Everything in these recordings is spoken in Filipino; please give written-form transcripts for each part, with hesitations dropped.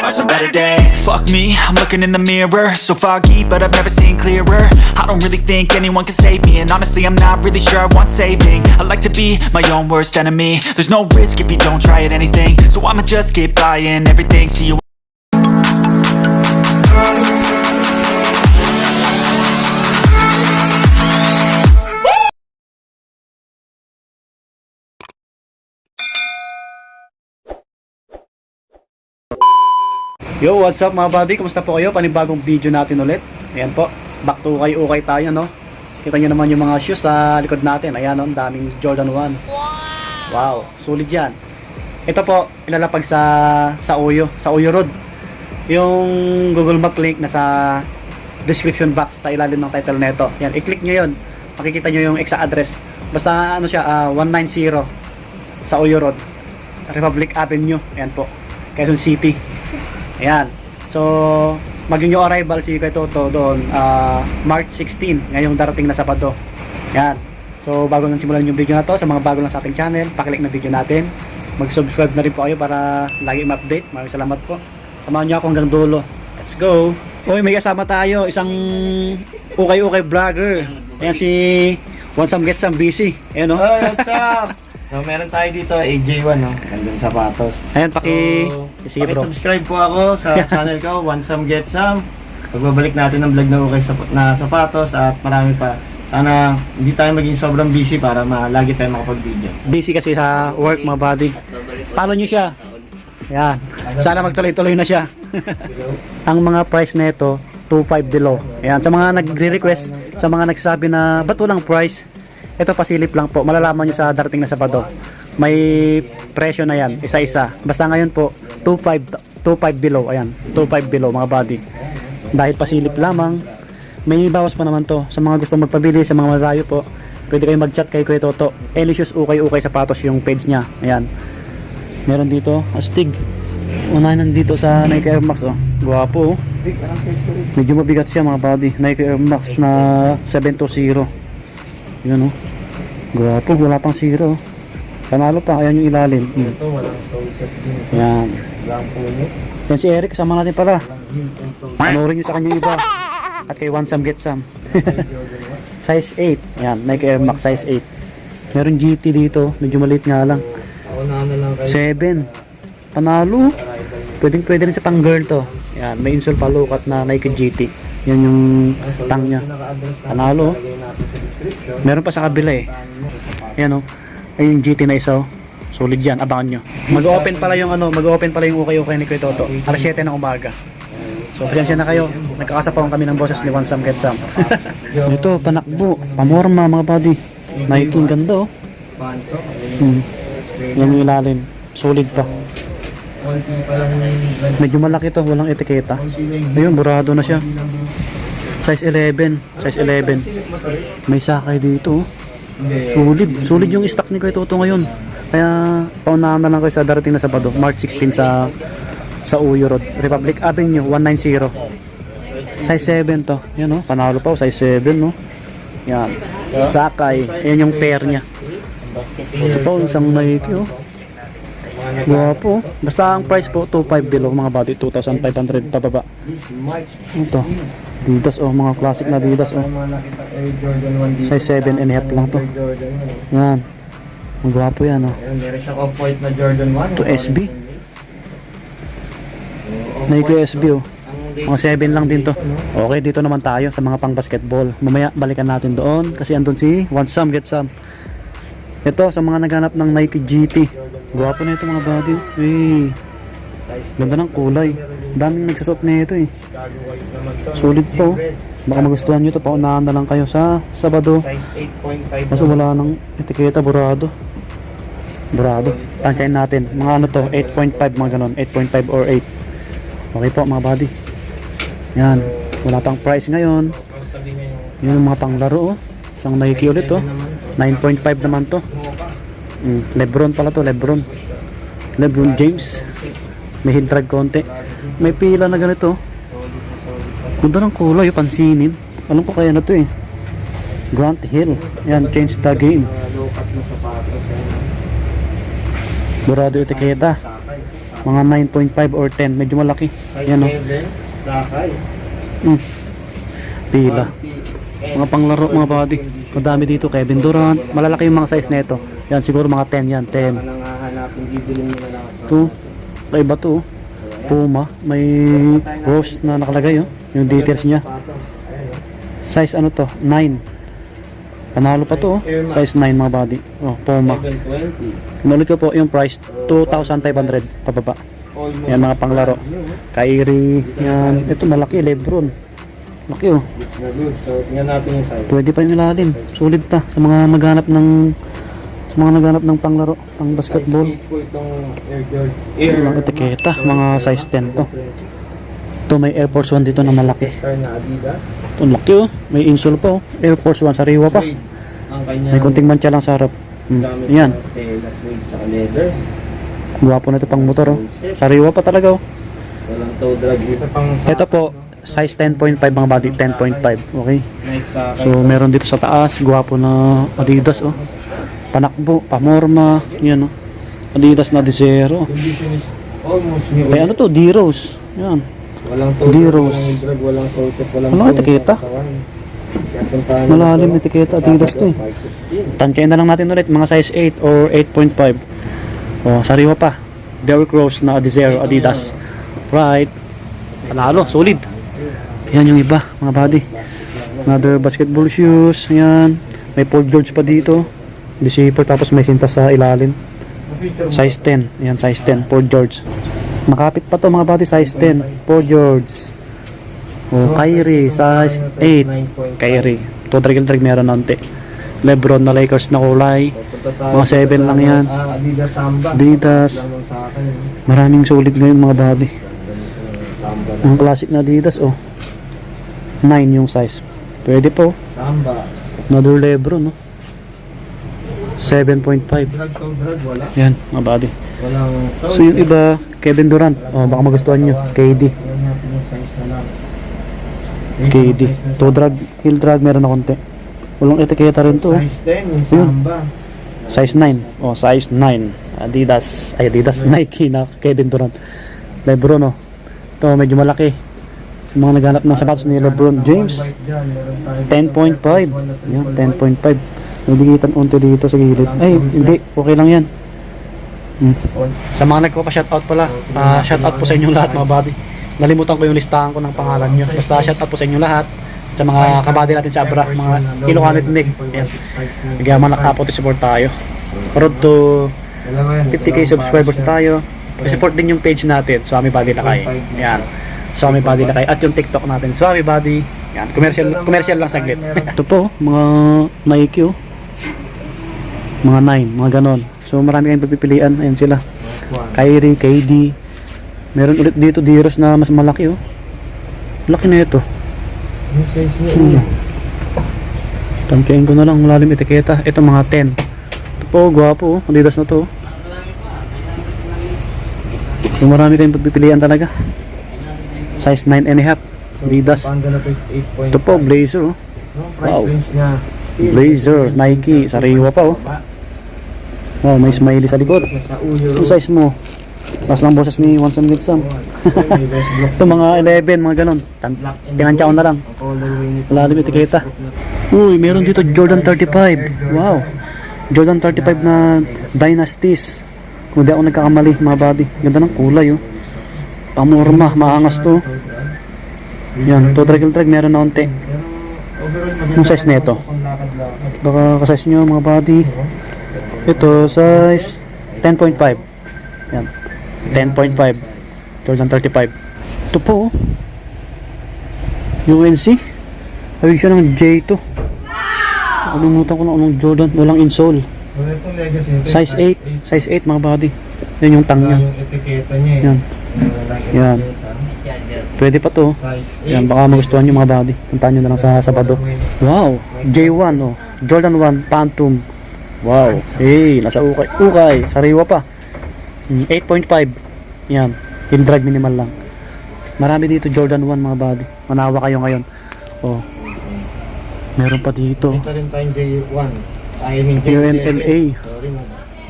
tomorrow's a better day. Fuck me, I'm looking in the mirror, so foggy, but I've never seen clearer. I don't really think anyone can save me, and honestly I'm not really sure I want saving. I like to be my own worst enemy. There's no risk if you don't try at anything, so I'ma just keep buying everything. See you. Yo, what's up mga buddy? Kumusta po kayo? Panibagong video natin ulit. Ayan po, back to ukay-ukay tayo, no? Kita nyo naman yung mga shoes sa likod natin. Ayan, no? Daming Jordan 1. Wow, sulit yan. Ito po, ilalapag sa Uyo Road. Yung Google Map link nasa description box sa ilalim ng title neto. Yan, i-click nyo yun. Makikita nyo yung exact address. Basta ano siya, 190 sa Uyo Road, Republic Avenue. Ayan po, Quezon City. Ayan. So, maging yung arrival si Kuya Toto doon March 16, ngayong darating na Sabado. Ayan. So, bago nang simulan yung video na to, sa mga bago lang sa ating channel, pakiclick na video natin. Mag-subscribe na rin po kayo para lagi ma-update. Maraming salamat po. Samahan niyo ako hanggang dulo. Let's go! Uy, may kasama tayo. Isang ukay-ukay vlogger. Ayan si Want Some Get Some Busy. Ayan o. Oh, what's up? So meron tayo dito AJ1, no? Gandang sapatos. Ayan, sige bro. Subscribe po ako sa channel ko, Want Some Get Some. Pagbabalik natin ng vlog na ukay na sapatos at marami pa. Sana hindi tayo maging sobrang busy para lagi tayo makapag-video. Busy kasi sa work mga buddy. Follow nyo siya. Ayan. Sana magtuloy-tuloy na siya. Ang mga price nito 2.5 below. Ayan, sa mga nagre-request, sa mga nagsasabi na ba't walang price, ito pasilip lang po. Malalaman nyo sa darating na Sabado. May presyo na yan, isa-isa. Basta ngayon po 2.5 below. Ayan, 2.5 below mga buddy. Dahil pasilip lamang, may bawas pa naman to. Sa mga gustong magpabili, sa mga malayo po, pwede kayong mag-chat kay Kuya Toto. Elicious Ukay-Ukay Sapatos yung page niya. Ayan. Meron dito, astig. Unahin nandito sa Nike Air Max, oh. Guwapo, oh. Medyo mabigat siya mga buddy. Nike Air Max na 720. Yun, oh. Guwapo, wala pang zero. Panalo pa, ayan yung ilalim. Ito, walang soulset din. Yan. Walang punit. Yan si Eric, kasama natin pala. Panoorin nyo sa kanyang iba. At kay Want Some Get Some. Size 8. Yan, Nike Air Max size 8. Meron GT dito, medyo maliit nga lang. Ako na lang kayo. 7. Panalo. Pwede rin sa pang girl to. Yan, may insole palukat na Nike GT. Yan yung tang nya. Panalo. Meron pa sa kabila eh. Yan, oh. Ay yung GT na isa, oh. Solid yan, abangan nyo. Mag-open pala yung ukay-ukay ni Kuya Toto. Alas 7 ng umaga. So, pasensya na kayo. Nagkakasapawan kami ng boses ni Want Some Get Some. Ito, panakbo, pamorma mga buddy. Nike, ganda, oh. Yan yung ilalim. Solid pa. Medyo malaki to, walang etiketa. Ayun, burado na siya. Size 11. May sakay dito, oh. Solid yung stocks ni Kuya Toto ngayon. Kaya paunahan na lang kayo sa darating na Sabado, March 16 sa Uyo Road, Republic Avenue 190. Size 7 to. Yan, oh, panalo pa, size 7, no. Yan. Sakay. Yan yung pair niya. Ito po, isang Nike, oh. Guwapo. Basta ang price po 2.5 below mga body, 2,500 pababa. Ito. Adidas, oh, mga classic na Adidas, oh. Size 7 and a half lang to. Yan. Ang gwapo yan, oh. Meron siya off-white na Jordan 1. Ito SB. Nike SB, oh. Mga 7 lang din to. Okay, dito naman tayo sa mga pang basketball. Mamaya balikan natin doon kasi andun si Want Some Get Some. Ito sa mga naghanap ng Nike GT. Gwapo na ito mga body. Hey. Ganda ng kulay. Daming nagsusot na ito eh. Solid po. Baka magustuhan nyo ito. Paunahan na lang kayo sa Sabado. Kasi wala nang etiketa, burado. Tangkain natin. Mga ano to, 8.5 mga ganon. 8.5 or 8. Okay po mga buddy. Yan. Wala pang price ngayon. Yun yung mga panglaro, oh. Isang Nike ulit, oh. 9.5 naman to. Lebron pala to, Lebron James. May heel drag konti. May pila na ganito. Ganda ng kulay, pansinin. Alam ko kaya na to eh. Grant Hill. Yan, change the game. Burado etiketa. Mga 9.5 or 10. Medyo malaki. Size Yan o. 7, Sakay. Pila. Mga panglaro mga buddy. Madami dito. Kevin Durant. Malalaki yung mga size nito. Yan siguro mga 10 yan. 10. Anong hahanapin, bibili mo na lang. Ito. Kaiba to. Puma. May rose na nakalagay. Yung details niya. Size ano to? 9. Panalo pa to. Size 9 mga buddy. Puma. 720. Inulit ko po yung price. 2,500 pababa. Almost Yan mga panglaro. Kyrie. Yan. Ito malaki. Lebron. Laki oh. It's na good. So, tingnan natin yung size. Pwede pa yung ilalim. Sulit ta sa mga naghanap ng panglaro, pang basketball. Size 8 po itong Air Jordan. Mga etiketa, mga size 10 to. Ito may Air Force 1 dito na malaki. Star na Adidas. Ito laki oh. May insole pa oh. Air Force 1 sariwa pa. Suede. Ang kanya. May kunting mancha lang sa harap. Yan. Tela, suede, tsaka leather. Guwapo na ito pang motor oh. Sariwa pa talaga oh. Walang toe drag. Isa pang Ito po size 10.5 mga body, 10.5. Okay. Nike sa So meron dito sa taas, guwapo na Adidas oh. Panakbo, pamorma, yan oh. Adidas na Desero. condition is almost new. May ano to, D-Rose. Yan. Walang toe drag, D-Rose. walang drag, walang sole set, walang Walang etiketa. Malalim etiketa, Adidas to eh. 516. Tansyain na lang natin ulit, mga size 8 or 8.5. Oh, sariwa pa. Derrick Rose na Desero, Adidas. Right. Panalo, solid. Yan yung iba, mga buddy. Another basketball shoes. Yan. May Paul George pa dito. Deceiver, tapos may sintas sa ilalim. Size 10. Yan, size 10. Paul George. Makapit pa to mga buddy, size 10. Paul George. Oh, Kyrie, size 8. Kyrie. Drag meron nante. Lebron na Lakers na kulay. Mga 7 lang yan. Adidas Samba. Adidas. Lang sa akin. Maraming solid ngayon mga buddy. Samba. Ang classic na Adidas oh. 9 yung size. Pwede po. Samba. Another Lebron no. 7.5. Drag to drag, wala. Yan mga buddy. Walang sole So yung iba, Kevin Durant. Oh, baka magustuhan nyo. KD. Yan natin yung size na lang. KD. Toe drag, heel drag meron na konti. Walang etiketa rin to. Oh. Size 10 yung Yun. Samba. Size 9. Oh, size 9. Adidas. Ay, Adidas. Nike na Kevin Durant. Lebron oh. Ito medyo malaki. Yung mga naghanap ng sapatos ni LeBron James. 10.5. Yan, 10.5. Nadikitan unti dito sa gilid. Ay, hindi. Okay lang yan. Sa mga nagpapa-shoutout pala, shoutout po sa inyong lahat mga buddy. Nalimutan ko yung listahan ko ng pangalan nyo. Basta shoutout po sa inyong lahat. Sa mga kabady natin sa Abra, mga Ilocano Tinig. Yan. Nagyaman nakapote support tayo. Road to 50k subscribers na tayo. I-support din yung page natin, Swami Body Lakay. Yan. Swami Body Lakay. At yung TikTok natin, Swami Body. Yan. Commercial lang saglit. Ito po, mga Nike oh. Mga 9, mga ganon. So marami kayong pagpipilian. Ayan sila. Kyrie, KD. Meron ulit dito D-Rose na mas malaki oh. Laki na ito. Yung size mo. Tangkain ko na lang, malalim etiketa. Ito mga 10. Ito po, gwapo oh. Adidas na to. So marami kayong pagpipilian talaga. Size 9.5. Adidas. Panda na to is 8.5. Ito po, blazer oh. Price Wow. range niya. Steel. Blazer, Nike, sariwa pa oh. Oh, may smiley sa likod. Sa uyo. Yung size mo. Taas ng boses ni One Sam Good Sam. Ito mga 11, mga ganon. Tinansya ko na lang. Malalim etiketa. Uy, meron dito Jordan 35. Wow. Jordan 35 na Dynasties. Kung di ako nagkakamali, mga buddy. Ganda ng kulay oh. Pamorma, maangas to. Yan, to drag meron na unti. Yung size nito. Baka kasize nyo mga buddy. Ito, size 10.5. Yan. 10.5. Jordan 35. Ito po oh. UNC. Tawag siya ng J2. Kalimutan ko na anong Jordan. Walang insole. Size 8. Size 8 mga buddy. Yan yung tang niya. Yung etiketa niya eh. Yan. Yan. Pwede pa to. Size 8. Yan, baka magustuhan nyo mga buddy. Puntahan nyo na lang sa Sabado. Wow! J1 oh. Jordan 1 Phantom. Wow. Hey, nasa ukay. Ukay. Sariwa pa. 8.5. Yan. Heel drag minimal lang. Marami dito Jordan 1 mga buddy. Manawa kayo ngayon. Oh. Meron pa dito. Ito rin tayong J1. I mean UNLA. Sorry.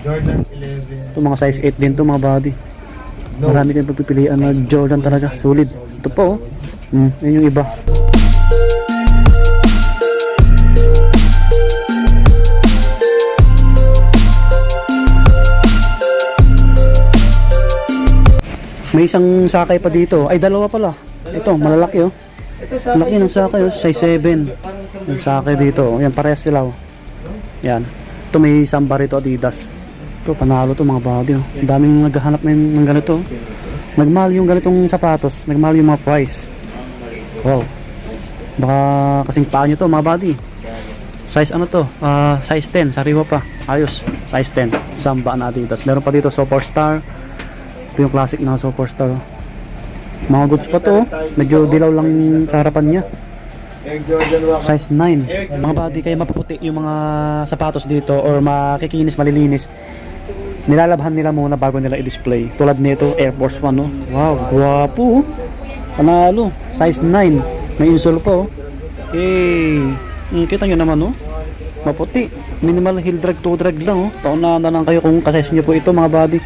Jordan 11. Ito mga size 8 din to mga buddy. Marami kayong pagpipilian na Jordan talaga. Solid. Ito po, oh. Yun yung iba. May isang sakay pa dito. Ay, dalawa pala. Ito, malalaki, oh. Laki ng sakay, oh. Size 7. Yung sakay dito, oh. Yan, parehas sila, oh. Yan. Ito may Samba rito, Adidas. Ito, panalo to mga body, oh. Ang daming naghahanap ng ganito, oh. Nagmahal yung ganitong sapatos. Nagmahal yung mga price. Wow. Baka kasing paa nyo to, mga body. Size ano to? Size 10, sariwa pa. Ayos. Size 10. Samba na Adidas. Meron pa dito Superstar. Ito yung classic na Superstar. Mga goods pa to. Medyo dilaw lang yung harapan niya. Size 9. Mga body, kaya mapuputi yung mga sapatos dito or makikinis, malilinis. Nilalabhan nila muna bago nila i-display. Tulad nito, Air Force 1, no? Wow, guwapo. Panalo. Size 9. May insole po. Hey. Kita nyo naman, no? Maputi. Minimal heel drag, 2 drag lang, oh. Paunahan na lang kayo kung kasize nyo po ito, mga body.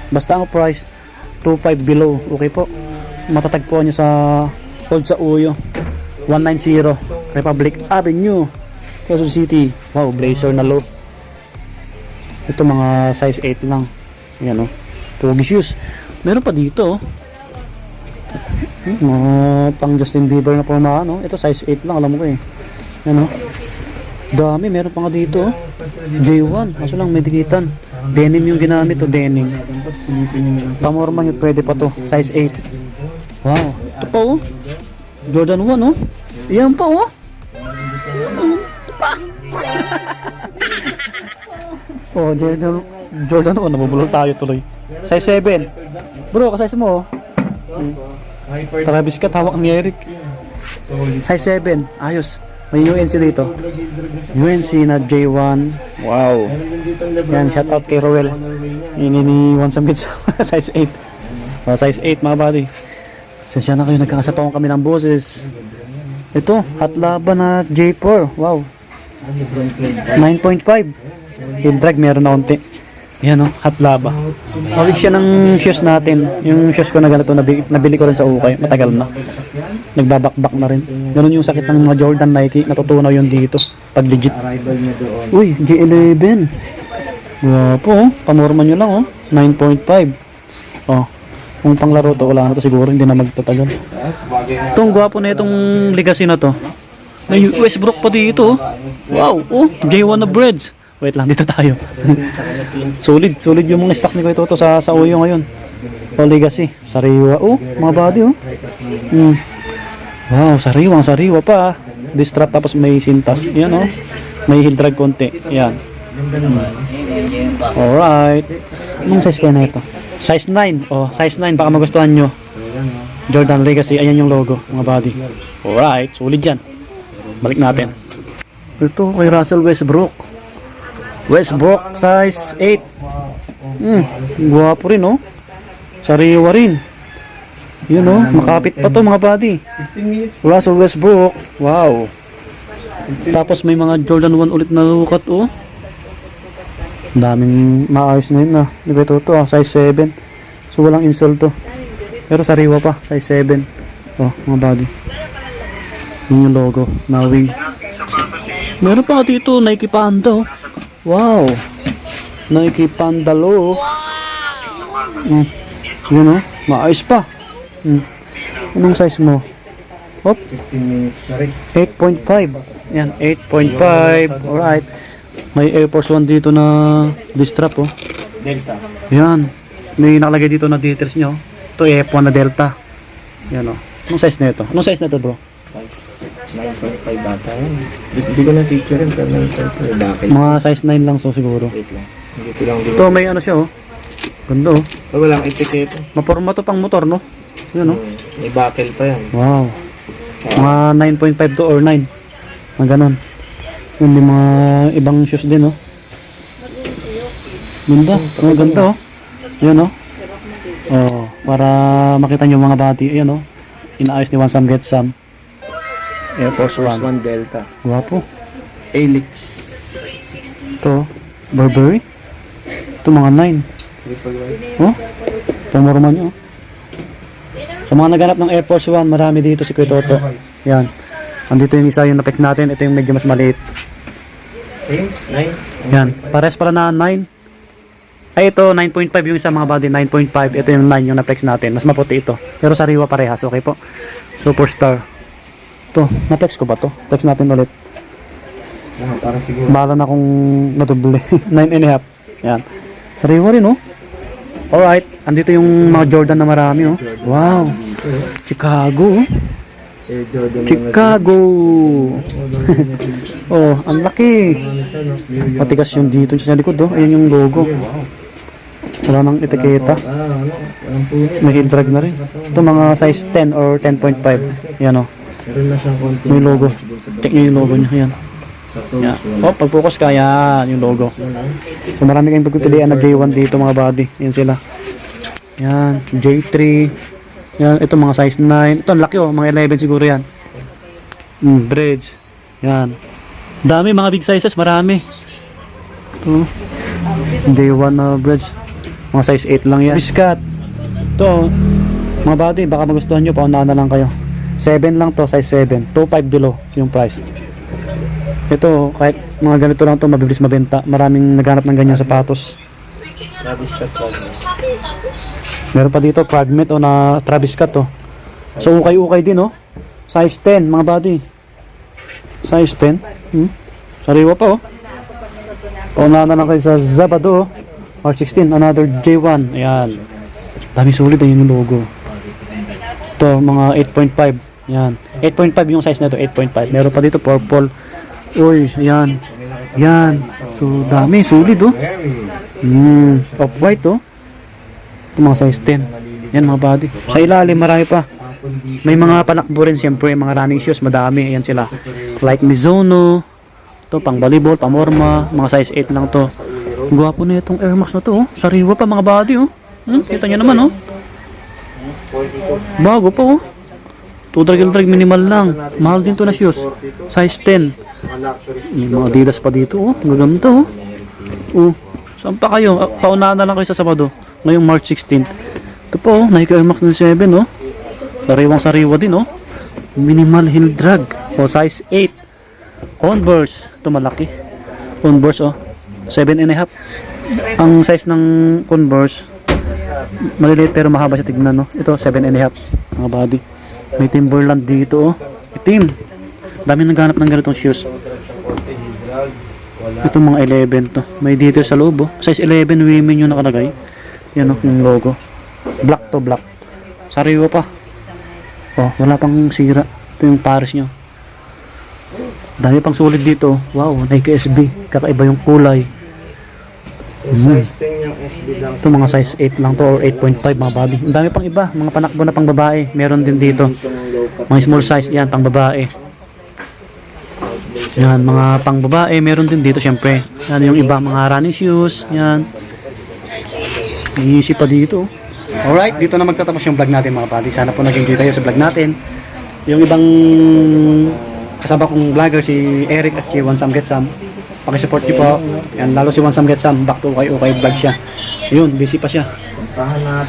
Basta ang price 2.5 below, okay po. Matatagpuan nyo sa Old sa Uyo 190 Republic Avenue, Quezon City. Wow, blazer na low. Ito mga size 8 lang. Ayan, oh. Pogi shoes. Meron pa dito, oh. Mga pang Justin Bieber na pumahan, no? Ito size 8 lang, alam mo ko eh. Ayan, oh. Dami, meron pa nga dito, oh. J1, kaso lang may dikitan. Denim yung ginamit, oh, denim. Pamorman yun, pwede pa to. Size 8. Wow, ito pa, oh. Jordan 1, oh. Iyan pa, oh. Ito pa. Oh, Jordan 1, nabubulol tayo tuloy. Size 7. Bro, ka-size mo, oh. Travis Scott, hawak ni Eric. Size 7, ayos. May UNC dito. UNC na J1. Wow. Yan, shout out kay Roel. Ini ni Wansam Kids. Size 8. Oh, size 8 mga buddy. Sensya na kayo, nagkakasapawan kami ng boses. Ito, hot laban na J4. Wow. 9.5. Heel drag meron na konti. Yan, oh, hot laba. Mawig siya ng shoes natin. Yung shoes ko na ganito, nabili ko rin sa ukay. Matagal na. Nagbabakbak na rin. Ganun yung sakit ng mga Jordan Nike. Natutunaw yun dito. Pag legit. Uy, G11. Wapo, oh. Pamorman nyo lang, oh. 9.5. Oh. Kung panglaro to, wala na to siguro. Hindi na magtatagal. Itong gwapo na itong legacy na to. May Westbrook pa dito, oh. Wow, oh. J1 na breads. Wait lang, dito tayo. solid yung mga stock ni Kuya Toto sa Uyo ngayon. O legacy, sariwa. Oh, mga body, oh. Wow, sariwa pa. Distrap tapos may sintas. Yan, oh. May heel drag konti. Yan. Alright. Anong size kaya na ito? Size 9. Oh, size 9. Baka magustuhan nyo. Jordan Legacy. Ayan yung logo, mga body. Alright, solid yan. Balik natin. Ito kay Russell Westbrook. Westbrook size 8. Guwapo rin, oh. Sariwa rin. Yun, oh. Makapit pa to, mga body. Russell Westbrook. Wow. Tapos may mga Jordan 1 ulit na lukat, oh. Daming maayos na yun, ah. Di ba ito, size 7. So walang insole to. Pero sariwa pa, size 7. Oh, mga body. Yun yung logo. Nawi. Meron pa nga dito, Nike Panda, oh. Wow. Nike Panda Low. Yun, oh. Maayos pa. Anong size mo? Hop. 8.5. Yan, 8.5. Alright. May Air Force 1 dito na distrap, oh. Delta. Yan. May nakalagay dito na details nyo. Ito F1 na Delta. Yan, oh. Anong size na ito? Anong size na ito, bro? Size 9.5 bata yan. Hindi ko na feature yun, pero 9.5 bakit? Mga size 9 lang so siguro. Wait lang. Dito lang din. Ito may ano siya, oh. Ganda, oh. Oh, walang etiquette. Maporma to pang motor, no? Yan, oh. May buckle pa yan. Wow. Mga 9.5 to or 9. Mga ganon. Yun, may mga ibang shoes din, oh. Ganda. Oh, ganda, oh. Yan, oh. Oh, para makita nyo mga bati. Ayan, oh. Inaayos ni Wansam Get Some. Air Force 1. Delta. Guwapo. Helix. Ito, Burberry. Ito mga 9. Triple Y. Oh, pamorma nyo, oh. Sa mga naghanap ng Air Force 1, marami dito si Kuya Toto. Yan. Andito yung isa yung napex natin. Ito yung medyo mas maliit. Same? 9? Yan. Pares pala na 9. Ay, ito 9.5 yung isa mga buddy. 9.5. Ito yung 9 yung napex natin. Mas maputi ito. Pero sariwa parehas. Okay po. Superstar. Ito. Napex ko ba to? Pex natin ulit. Parang siguro. Bahala na kung natuble. 9.5. Yan. Sariwa rin, oh. Alright. Andito yung mga Jordan na marami, oh. Wow. Chicago, oh. Chicago. Oh, ang laki. Matigas yung dito sa likod, oh. Ayan yung logo. Wala nang etiketa. May heel drag na rin. Ito mga size 10 or 10.5. Yan, oh. Meron na siyang konti. May logo. Check nyo yung logo niya. Yan. Yan. Oh, pag focus ka, yan yung logo. So marami kayong pagpipilian na J1 dito mga buddy. Yan sila. Yan. J3. Yan. Ito mga size 9. Ito ang laki, oh. Mga 11 siguro yan. Bridge. Yan. Dami mga big sizes. Marami. Ito. J1 na bridge. Mga size 8 lang yan. Biscuit. Ito. Mga buddy, baka magustuhan nyo. Paunahan na lang kayo. 7 lang to. Size 7. 2.5 below yung price. Ito, kahit mga ganito lang to, mabibilis mabenta. Maraming naghanap ng ganyan sapatos. Travis Scott. Meron pa dito, fragment o na Travis Scott, oh. So, ukay-ukay din, oh. Size 10, mga buddy. Size 10. Sariwa pa, oh. Paunahan na lang kayo sa Zabado, oh. March 16, another J1. Ayan. Dami sulit, ayun yung logo. Ito, mga 8.5. Ayan. 8.5 yung size na ito, 8.5. Meron pa dito, purple. Uy, ayan. Yan. So, dami. Sulit, oh. Off-white, oh. Ito mga size 10. Yan, mga body. Sa ilalim, marami pa. May mga panakbo rin, siyempre. Mga running shoes, madami. Ayan sila. Like Mizuno. Ito, pang volleyball, pang morma. Mga size 8 lang to. Gwapo na itong Air Max na to, oh. Sariwa pa, mga body, oh. Kita nyo naman, oh. Bago pa, oh. 2 drag minimal lang. Mahal din to na shoes. Size 10. May mga Adidas pa dito, oh. Gaganda, oh. Oh. Saan pa kayo? Paunahan na lang kayo sa Sabado. Ngayong March 16. Ito po, oh. Nike Air Max 7, oh. Sariwang sariwa din, oh. Minimal heel drag. Oh, size 8. Converse. Ito malaki. Converse, oh. 7.5. Ang size ng Converse, maliliit pero mahaba siya tignan, no. Ito, 7.5. Mga body. May Timberland dito, oh. Itim. Dami naghanap ng ganitong shoes. Ito mga 11 to. May dito sa loob, oh. Size 11 women yung nakalagay. Yan, oh, yung logo. Black to black. Sariwa pa. Oh, wala pang sira. Ito yung Paris nyo. Dami pang sulit dito. Wow, Nike SB. Kakaiba yung kulay. Size 10 yung SB lang. Ito mga size 8 lang to or 8.5 mga babi. Ang dami pang iba. Mga panakbo na pang babae. Meron din dito. Mga small size. Yan, pang babae. Yan, mga pang babae. Meron din dito syempre. Yan yung iba. Mga running shoes. Yan. May easy pa dito. Alright, dito na magtatapos yung vlog natin mga buddy. Sana po nag-enjoy tayo sa vlog natin. Yung ibang kasama kong vlogger si Eric at si One Sam Get Some. Pakisupport niyo po. Yan, lalo si One Sam Get Some. Back to okay vlog siya. Yun, busy pa siya.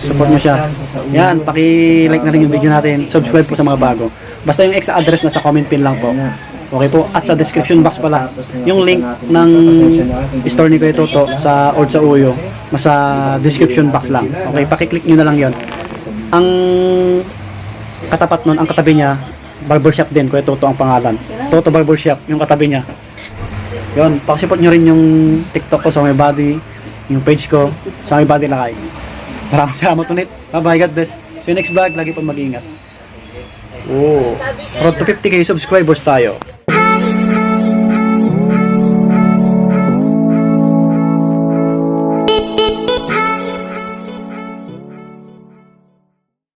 Support niyo siya. Yan, paki-like na rin yung video natin. Subscribe po sa mga bago. Basta yung extra address na sa comment pin lang po. Okay po. At sa description box pala, yung link ng store ni Kuya Toto sa Ord sa Uyo, nasa description box lang. Okay, paki-click nyo na lang yon. Ang katapat nun, ang katabi niya, barbershop din, Kuya Toto ang pangalan. Toto Barbershop, yung katabi niya. Yon, pakisupport nyo rin yung TikTok ko sa my body, yung page ko, sa my body lakay. Maraming salamat ulit. Bye-bye, God bless. So yung next vlog, lagi po mag-ingat. Oh, road to 50k subscribers tayo.